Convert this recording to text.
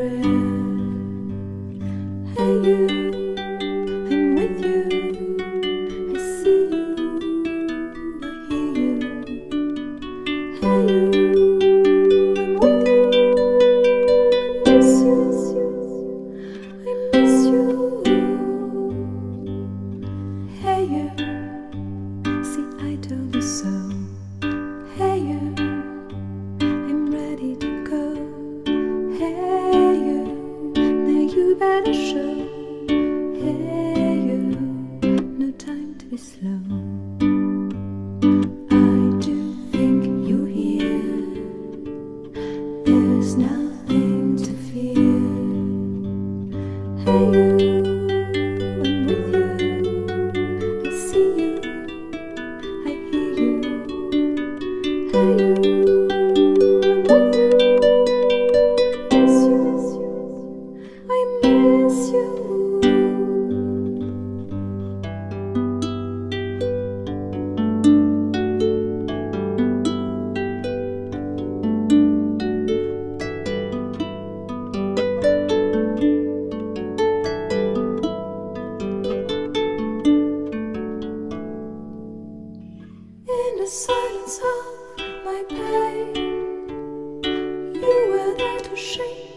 breath. Hey you, I'm with you. I see you, I hear you. Hey you, I'm with you. I miss you, I miss you. Hey you, see I told you so. Hey you, I'm ready to go. Hey you, now you better show. Hey you, no time to be slow. I do think you're here. There's nothing to fear. Hey you, I'm with you. I see you, I hear you. Hey you, I'm with you. I miss you. In the silence of my pain, you were there to shake